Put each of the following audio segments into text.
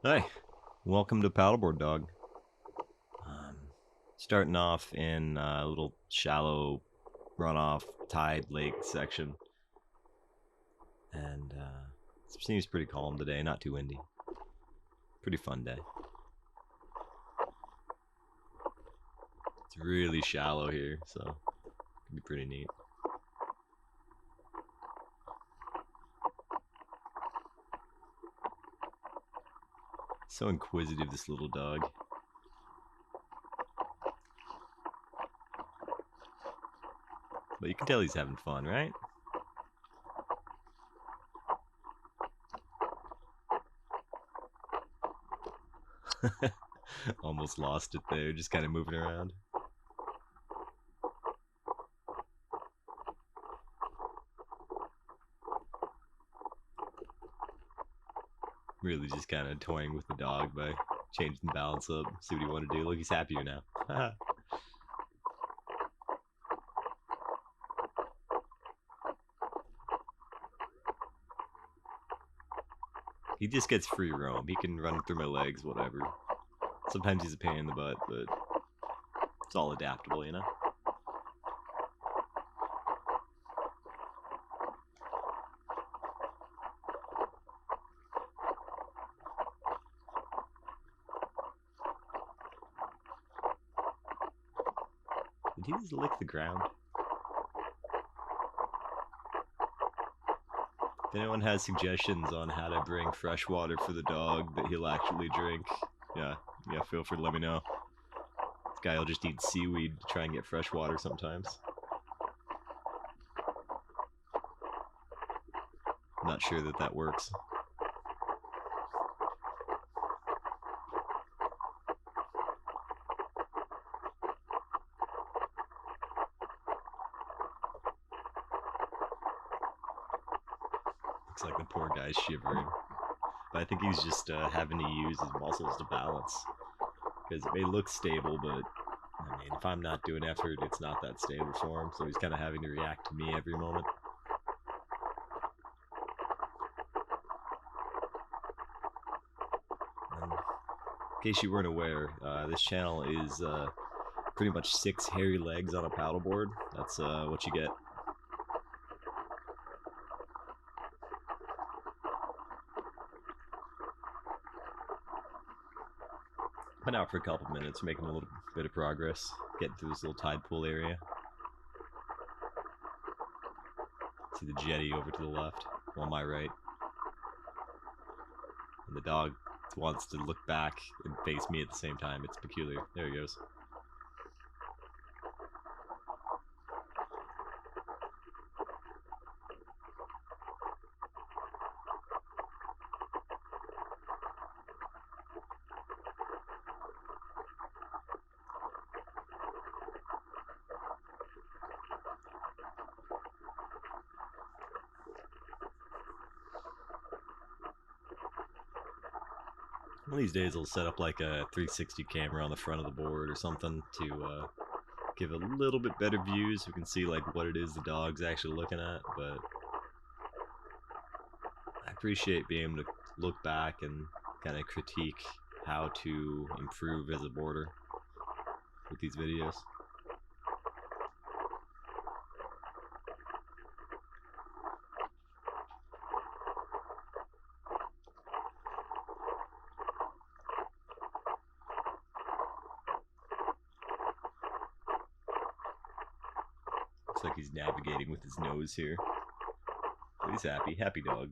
Hi, welcome to Paddleboard Dog. Um, Starting off in a little shallow runoff tide lake section, and it seems pretty calm today, not too windy. Pretty fun day. It's really shallow here, so it'll be pretty neat. So inquisitive, this little dog. But you can tell he's having fun, right? Almost lost it there, just kind of moving around. Really just kind of toying with the dog by changing the balance up, see what he wanted to do. Look, he's happier now. He just gets free roam. He can run through my legs, whatever. Sometimes he's a pain in the butt, but it's all adaptable, you know? Did he just lick the ground? If anyone has suggestions on how to bring fresh water for the dog that he'll actually drink, yeah, feel free to let me know. This guy will just eat seaweed to try and get fresh water sometimes. I'm not sure that that works. Looks like the poor guy's shivering. But I think he's just having to use his muscles to balance. Because it may look stable, but I mean, if I'm not doing effort, it's not that stable for him. So he's kind of having to react to me every moment. And in case you weren't aware, this channel is pretty much 6 hairy legs on a paddleboard. That's what you get. Been out for a couple minutes, making a little bit of progress, getting through this little tide pool area. See the jetty over to the left, on my right. And the dog wants to look back and face me at the same time. It's peculiar. There he goes. One of these days I'll set up like a 360 camera on the front of the board or something to give a little bit better views so we can see like what it is the dog's actually looking at. But I appreciate being able to look back and kind of critique how to improve as a boarder with these videos. Looks like he's navigating with his nose here. But he's happy. Happy dog.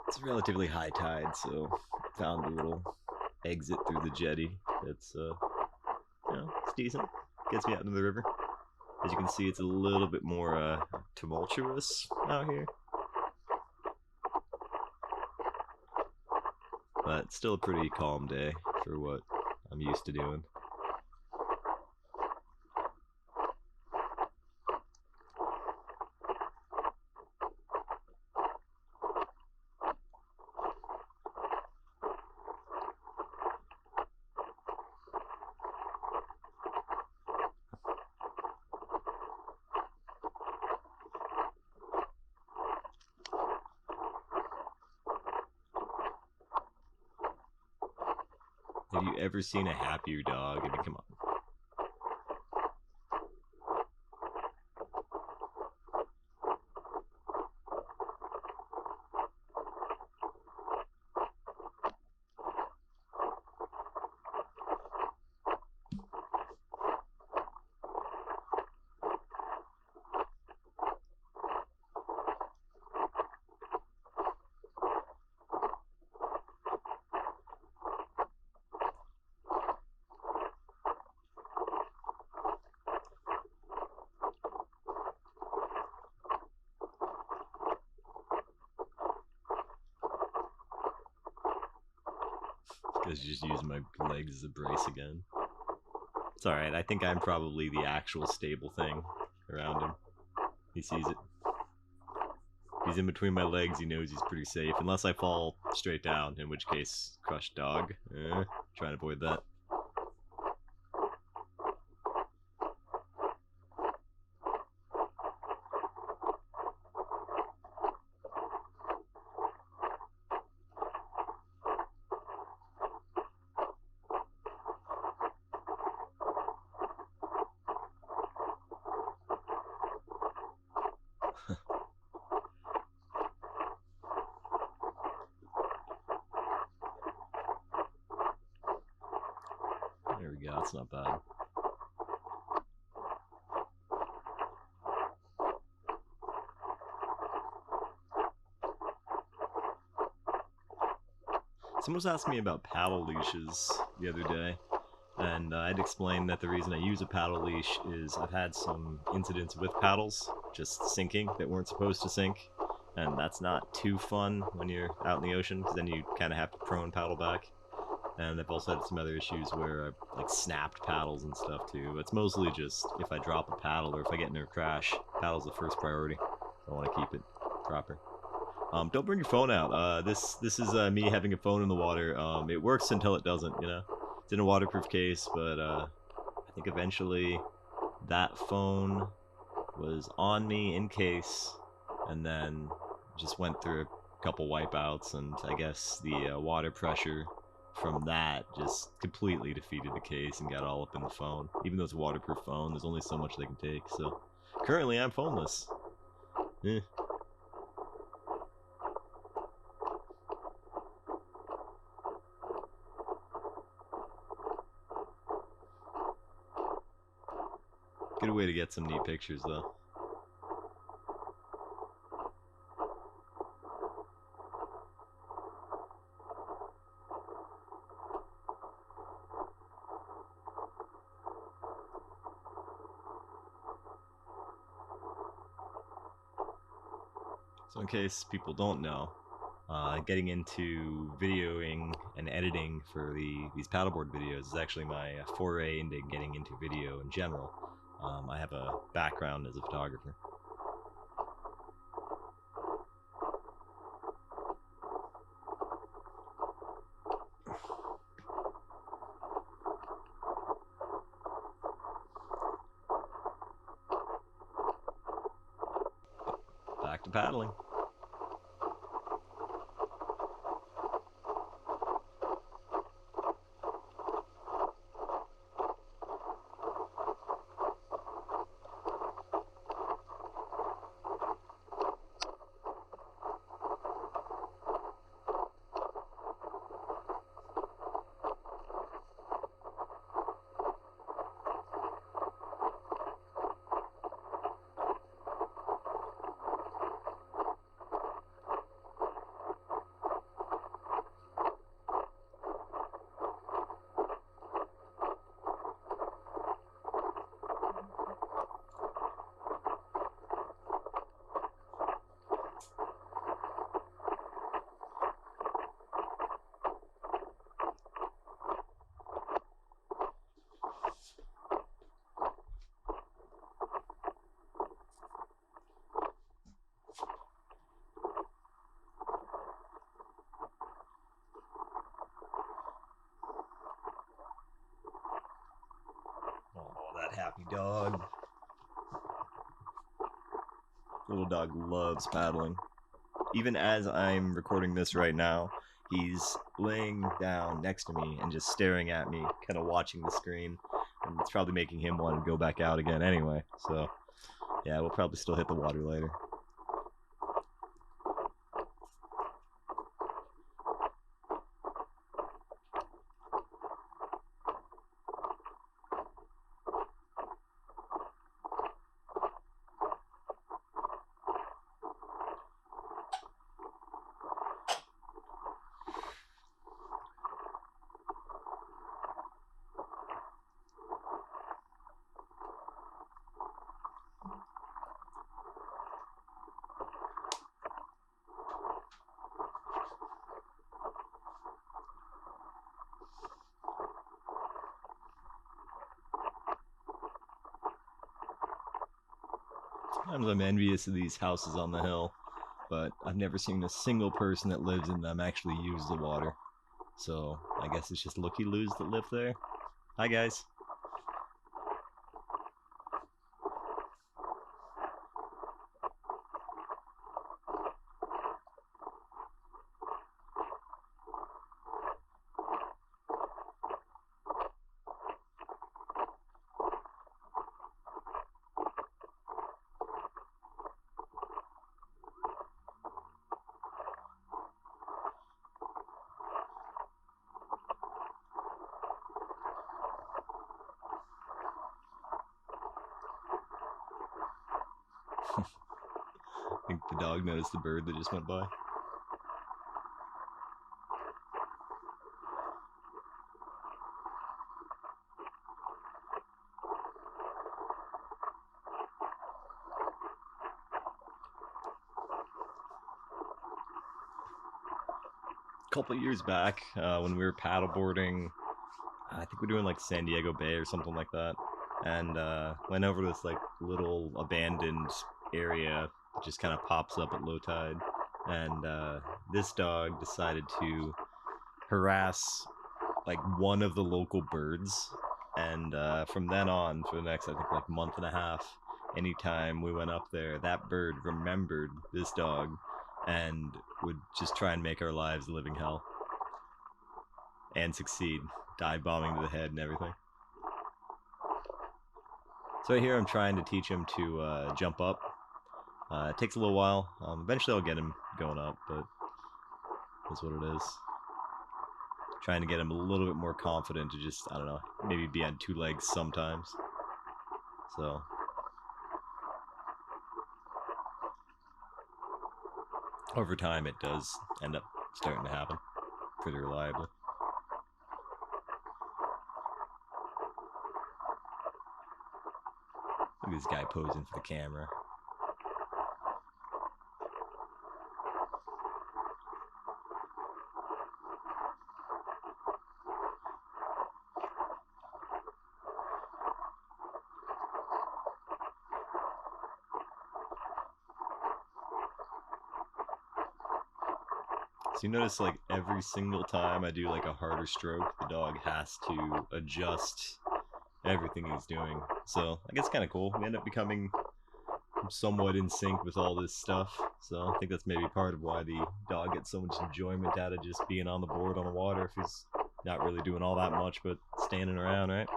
It's a relatively high tide, so found a little exit through the jetty. It's it's decent. Gets me out into the river. As you can see, it's a little bit more tumultuous out here, but still a pretty calm day for what I'm used to doing. Have you ever seen a happier dog? I mean, come on. Because you just use my legs as a brace again. It's alright, I think I'm probably the actual stable thing around him. He sees it. He's in between my legs, he knows he's pretty safe. Unless I fall straight down, in which case, crushed dog. Trying to avoid that. There we go, that's not bad. Someone was asking me about paddle leashes the other day, and I'd explained that the reason I use a paddle leash is I've had some incidents with paddles just sinking that weren't supposed to sink, and that's not too fun when you're out in the ocean, because then you kind of have to prone paddle back. And I've also had some other issues where I've like snapped paddles and stuff too. It's mostly just if I drop a paddle or if I get into a crash, paddle's the first priority. I want to keep it proper. Don't bring your phone out. This is me having a phone in the water. It works until it doesn't, you know. It's in a waterproof case, but I think eventually that phone was on me in case, and then just went through a couple wipeouts, and I guess the water pressure from that just completely defeated the case and got all up in the phone. Even though it's a waterproof phone, there's only so much they can take. So currently, I'm phoneless. Eh. Good way to get some neat pictures, though. So in case people don't know, getting into videoing and editing for these paddleboard videos is actually my foray into getting into video in general. I have a background as a photographer. Back to paddling. Happy dog. Little dog loves paddling. Even as I'm recording this right now, he's laying down next to me and just staring at me, kind of watching the screen. And it's probably making him want to go back out again anyway. So, yeah, we'll probably still hit the water later. Sometimes I'm envious of these houses on the hill, but I've never seen a single person that lives in them actually use the water. So I guess it's just looky-loos that live there. Hi, guys. I think the dog noticed the bird that just went by. A couple of years back, when we were paddleboarding, I think we're doing like San Diego Bay or something like that, and went over to this like little abandoned area that just kind of pops up at low tide, and this dog decided to harass like one of the local birds, and from then on for the next I think like month and a half, anytime we went up there, that bird remembered this dog and would just try and make our lives a living hell and succeed, dive bombing to the head and everything. So here I'm trying to teach him to jump up. It takes a little while. Eventually I'll get him going up, but that's what it is. Trying to get him a little bit more confident to just, I don't know, maybe be on two legs sometimes. So over time it does end up starting to happen pretty reliably. Look at this guy posing for the camera. So you notice like every single time I do like a harder stroke, the dog has to adjust everything he's doing. So I guess it's kind of cool. We end up becoming somewhat in sync with all this stuff. So I think that's maybe part of why the dog gets so much enjoyment out of just being on the board on the water if he's not really doing all that much but standing around, right?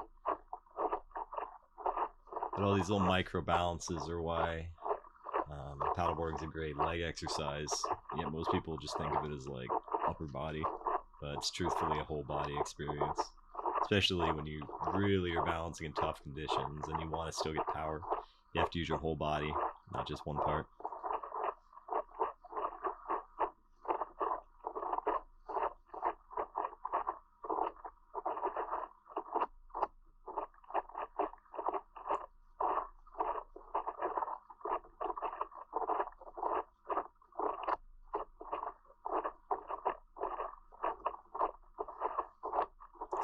But all these little micro balances are why paddleboarding is a great leg exercise. Yet most people just think of it as like upper body, but it's truthfully a whole body experience. Especially when you really are balancing in tough conditions and you want to still get power. You have to use your whole body, not just one part.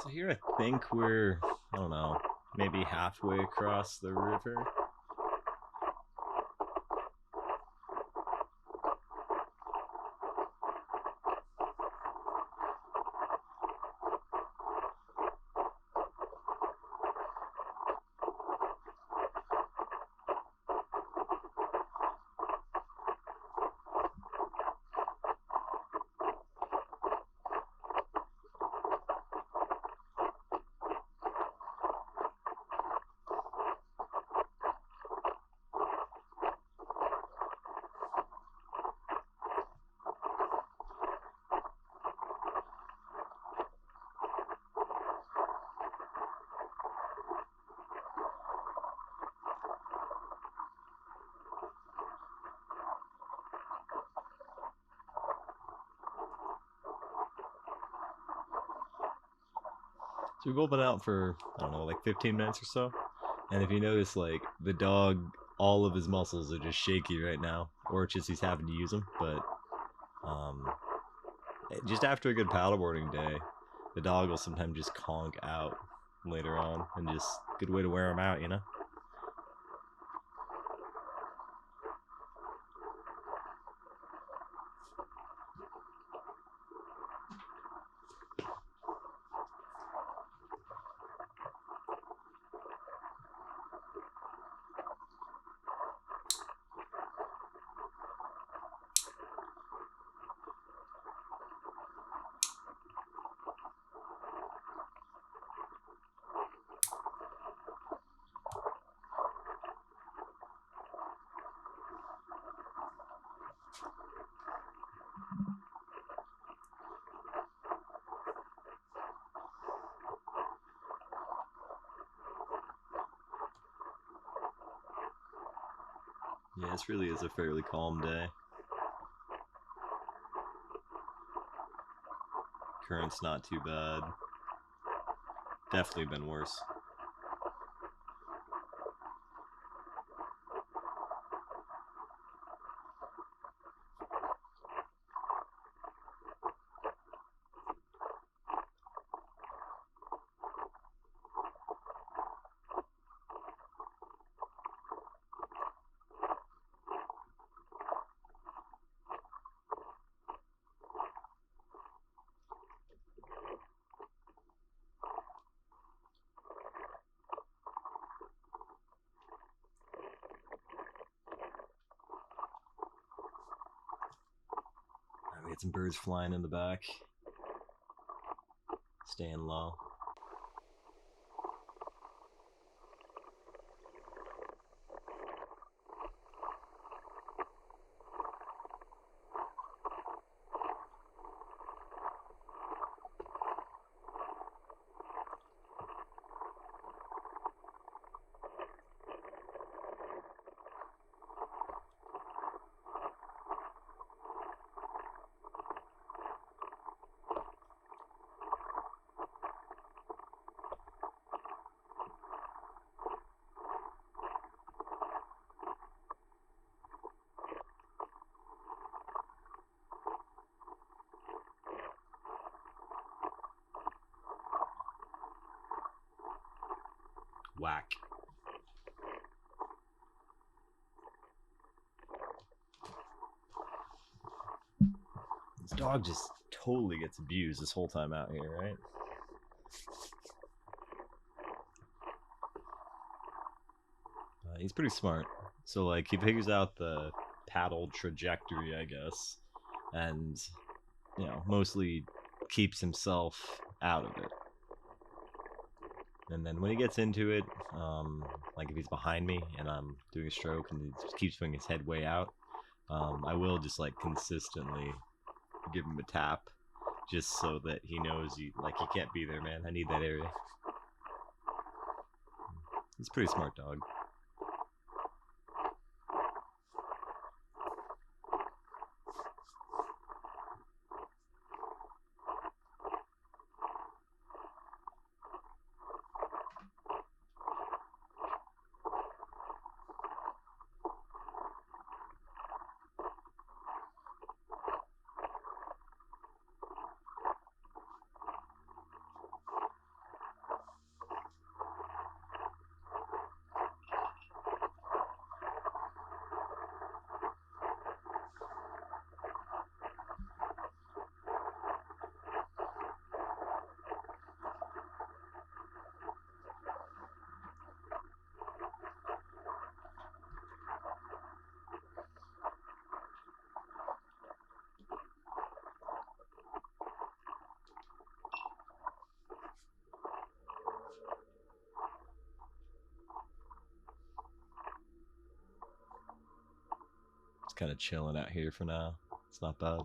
So here I think we're, I don't know, maybe halfway across the river. So we've both been out for, I don't know, like 15 minutes or so. And if you notice, like, the dog, all of his muscles are just shaky right now. Or it's just he's having to use them. But um, just after a good paddleboarding day, the dog will sometimes just conk out later on. And just good way to wear him out, you know? Yeah, this really is a fairly calm day. Current's not too bad. Definitely been worse. We got some birds flying in the back. Staying low. Whack. This dog just totally gets abused this whole time out here, right? He's pretty smart. So, like, he figures out the paddle trajectory, I guess, and, you know, mostly keeps himself out of it. And then when he gets into it, like if he's behind me and I'm doing a stroke and he just keeps putting his head way out, I will just like consistently give him a tap, just so that he knows he can't be there, man. I need that area. He's a pretty smart dog. It's kind of chilling out here for now. It's not bad.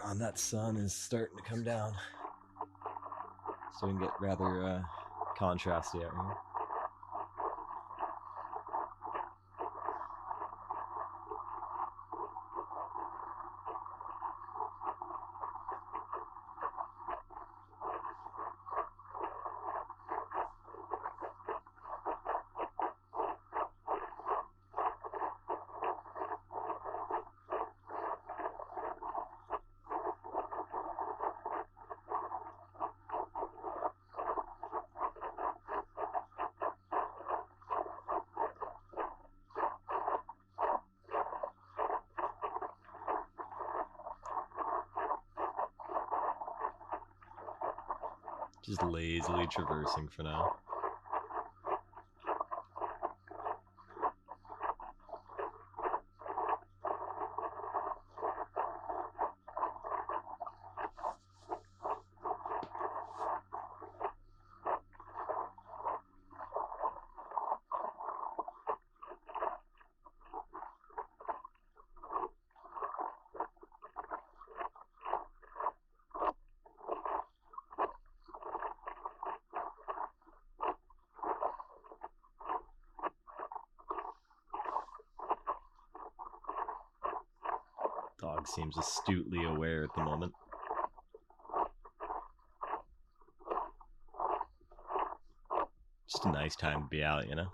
And that sun is starting to come down. Starting to get rather contrasty out here. Just lazily traversing for now. Dog seems astutely aware at the moment. Just a nice time to be out, you know?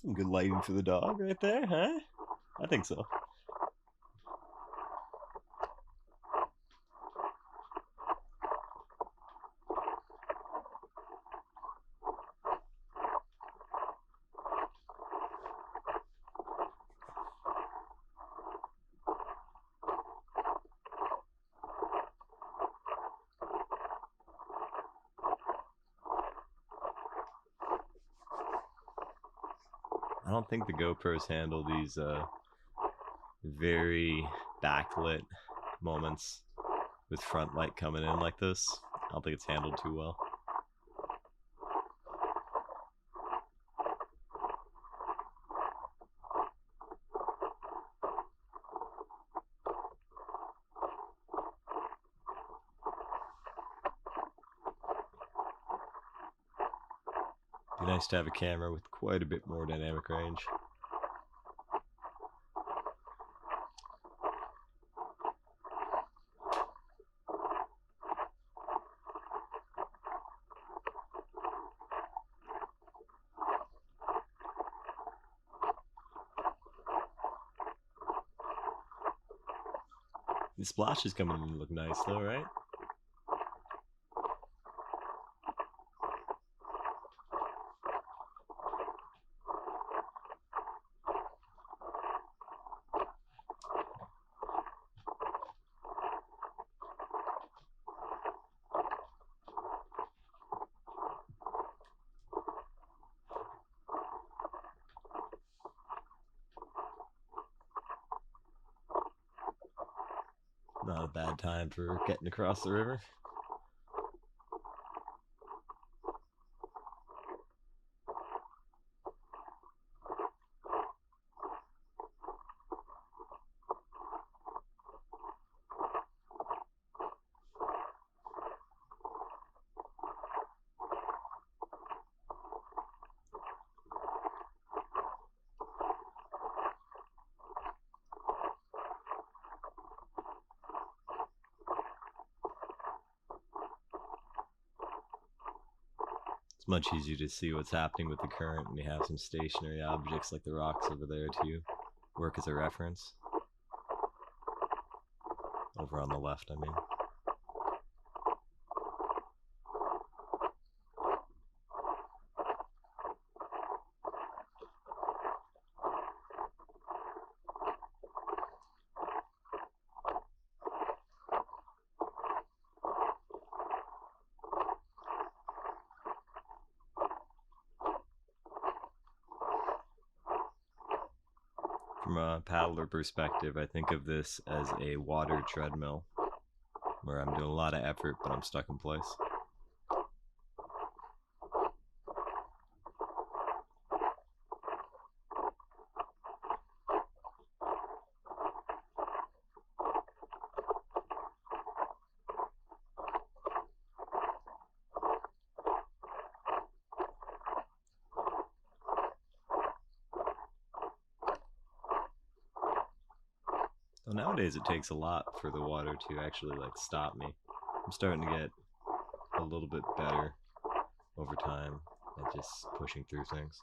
Some good lighting for the dog right there, huh? I think so. I don't think the GoPros handle these very backlit moments with front light coming in like this. I don't think it's handled too well. Be nice to have a camera with quite a bit more dynamic range. The splash is coming in to look nice though, right? Not a bad time for getting across the river. It's much easier to see what's happening with the current when you have some stationary objects like the rocks over there to work as a reference. Over on the left, I mean. From a paddler perspective, I think of this as a water treadmill, where I'm doing a lot of effort, but I'm stuck in place. So nowadays it takes a lot for the water to actually like stop me. I'm starting to get a little bit better over time at just pushing through things.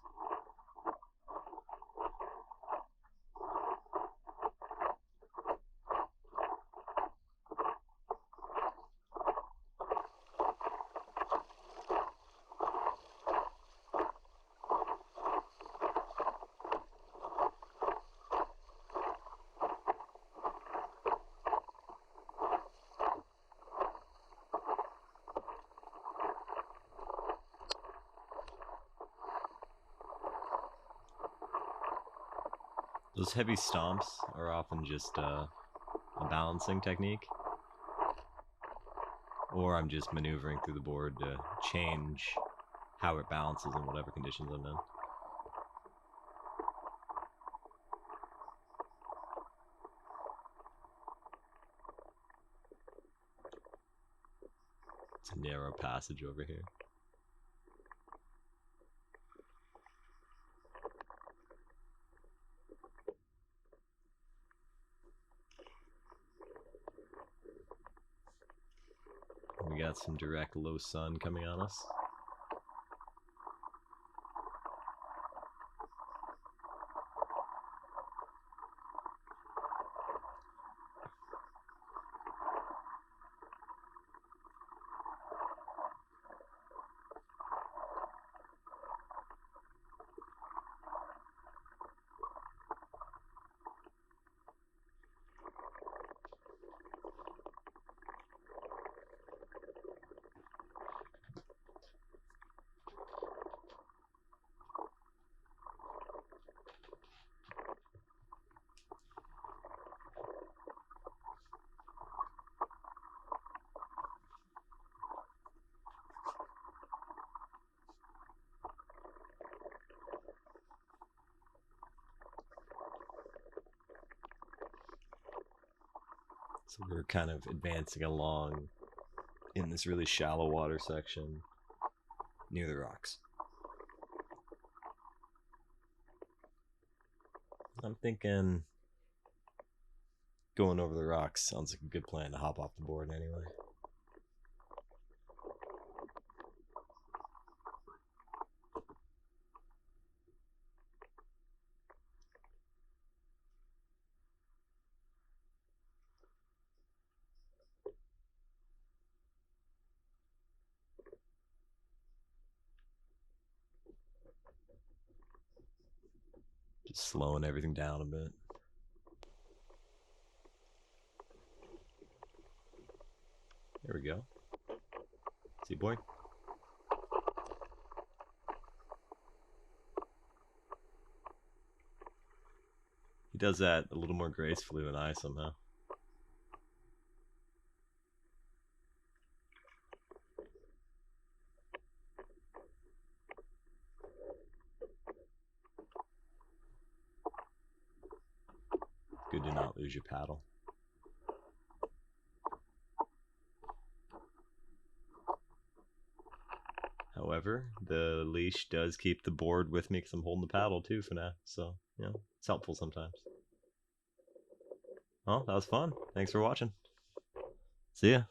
Those heavy stomps are often just a balancing technique, or I'm just maneuvering through the board to change how it balances in whatever conditions I'm in. It's a narrow passage over here. We got some direct low sun coming on us. So we're kind of advancing along in this really shallow water section near the rocks. I'm thinking going over the rocks sounds like a good plan to hop off the board anyway. Just slowing everything down a bit. There we go. See, boy. He does that a little more gracefully than I somehow. Good to not lose your paddle. However, the leash does keep the board with me because I'm holding the paddle too for now. So, yeah, it's helpful sometimes. Well, that was fun. Thanks for watching. See ya.